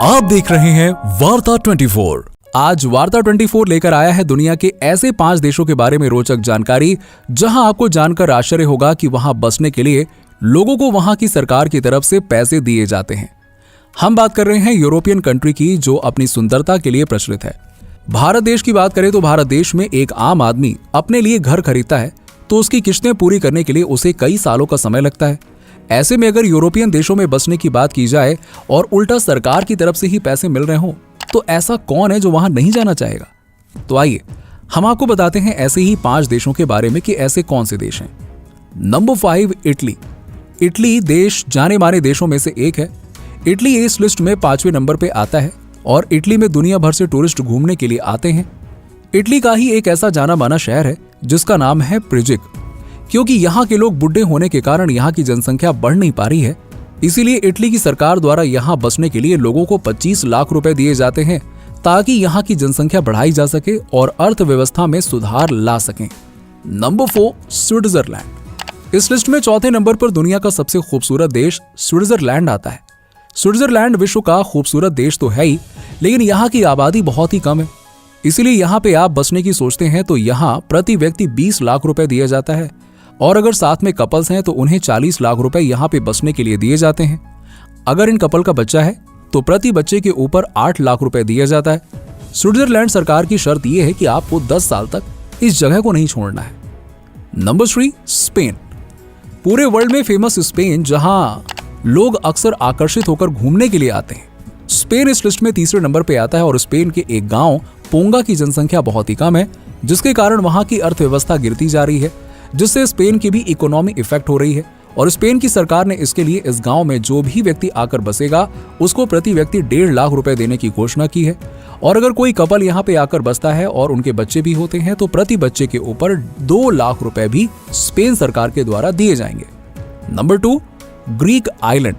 आप देख रहे हैं वार्ता 24। आज वार्ता 24 लेकर आया है दुनिया के ऐसे 5 देशों के बारे में रोचक जानकारी, जहां आपको जानकर आश्चर्य होगा कि वहां बसने के लिए लोगों को वहां की सरकार की तरफ से पैसे दिए जाते हैं। हम बात कर रहे हैं यूरोपियन कंट्री की, जो अपनी सुंदरता के लिए प्रचलित है। भारत देश की बात करें तो भारत देश में एक आम आदमी अपने लिए घर खरीदता है तो उसकी किस्तें पूरी करने के लिए उसे कई सालों का समय लगता है। ऐसे में अगर यूरोपियन देशों में बसने की बात की जाए और उल्टा सरकार की तरफ से ही पैसे मिल रहे हों, तो ऐसा कौन है जो वहां नहीं जाना चाहेगा? तो आइए हम आपको बताते हैं ऐसे ही 5 देशों के बारे में कि ऐसे कौन से देश हैं। Number 5, Italy. इटली देश जाने माने देशों में से एक है। इटली इस लिस्ट में 5वें नंबर पे आता है और इटली में दुनिया भर से टूरिस्ट घूमने के लिए आते हैं। इटली का ही एक ऐसा जाना माना शहर है जिसका नाम है प्रिजिक। क्योंकि यहाँ के लोग बुढ़े होने के कारण यहाँ की जनसंख्या बढ़ नहीं पा रही है, इसीलिए इटली की सरकार द्वारा यहाँ बसने के लिए लोगों को 25 लाख रुपए दिए जाते हैं ताकि यहाँ की जनसंख्या बढ़ाई जा सके और अर्थव्यवस्था में सुधार ला सकें। Number 4, Switzerland. इस लिस्ट में 4थे नंबर पर दुनिया का सबसे खूबसूरत देश स्विट्जरलैंड आता है। स्विट्जरलैंड विश्व का खूबसूरत देश तो है ही, लेकिन यहाँ की आबादी बहुत ही कम है। इसीलिए यहाँ पे आप बसने की सोचते हैं तो यहाँ प्रति व्यक्ति 20 लाख रुपए दिया जाता है, और अगर साथ में कपल्स हैं तो उन्हें 40 लाख रुपए यहाँ पे बसने के लिए दिए जाते हैं। अगर इन कपल का बच्चा है तो प्रति बच्चे के ऊपर 8 लाख रुपए दिया जाता है। स्विट्जरलैंड सरकार की शर्त यह है कि आपको 10 साल तक इस जगह को नहीं छोड़ना है। Number 3, Spain. पूरे वर्ल्ड में फेमस स्पेन, जहां लोग अक्सर आकर्षित होकर घूमने के लिए आते हैं। स्पेन इस लिस्ट में 3रे नंबर पे आता है और स्पेन के एक गांव पोंगा की जनसंख्या बहुत ही कम है, जिसके कारण वहां की अर्थव्यवस्था गिरती जा रही है, जिससे स्पेन की भी इकोनॉमी इफेक्ट हो रही है। और स्पेन की सरकार ने इसके लिए इस गांव में जो भी व्यक्ति आकर बसेगा उसको प्रति व्यक्ति 1.5 लाख रुपए देने की घोषणा की है। और अगर कोई कपल यहाँ पे आकर बसता है और उनके बच्चे भी होते हैं तो प्रति बच्चे के ऊपर 2 लाख रुपए भी स्पेन सरकार के द्वारा दिए जाएंगे। Number 2, Greek island.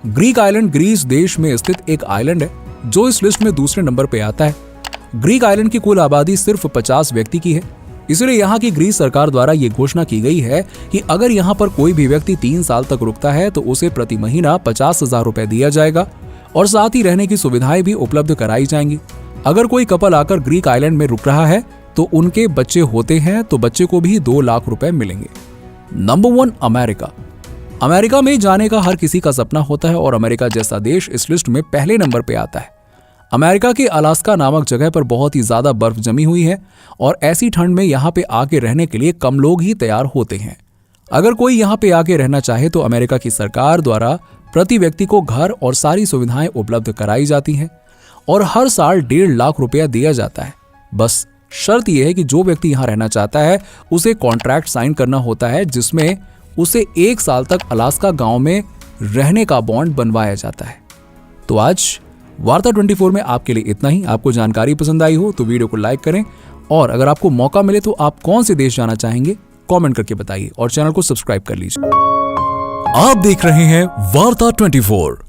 Greek island Greece देश में स्थित एक आइलैंड है जो इस लिस्ट में 2रे नंबर पे आता है। ग्रीक आइलैंड की कुल आबादी सिर्फ 50 व्यक्ति की है, इसलिए यहाँ की ग्रीस सरकार द्वारा ये घोषणा की गई है कि अगर यहाँ पर कोई भी व्यक्ति 3 साल तक रुकता है तो उसे प्रति महीना 50,000 रुपए दिया जाएगा और साथ ही रहने की सुविधाएं भी उपलब्ध कराई जाएंगी। अगर कोई कपल आकर ग्रीक आइलैंड में रुक रहा है तो उनके बच्चे होते हैं तो बच्चे को भी 2 लाख रुपए मिलेंगे। Number 1, America. अमेरिका में जाने का हर किसी का सपना होता है और अमेरिका जैसा देश इस लिस्ट में पहले नंबर पे आता है। अमेरिका के अलास्का नामक जगह पर बहुत ही ज्यादा बर्फ जमी हुई है और ऐसी ठंड में यहाँ पे आके रहने के लिए कम लोग ही तैयार होते हैं। अगर कोई यहाँ पे आके रहना चाहे तो अमेरिका की सरकार द्वारा प्रति व्यक्ति को घर और सारी सुविधाएं उपलब्ध कराई जाती हैं और हर साल 1.5 लाख रुपया दिया जाता है। बस शर्त यह है कि जो व्यक्ति यहाँ रहना चाहता है उसे कॉन्ट्रैक्ट साइन करना होता है, जिसमें उसे 1 साल तक अलास्का गांव में रहने का बॉन्ड बनवाया जाता है। तो आज वार्ता 24 में आपके लिए इतना ही। आपको जानकारी पसंद आई हो तो वीडियो को लाइक करें, और अगर आपको मौका मिले तो आप कौन से देश जाना चाहेंगे कमेंट करके बताइए और चैनल को सब्सक्राइब कर लीजिए। आप देख रहे हैं वार्ता 24।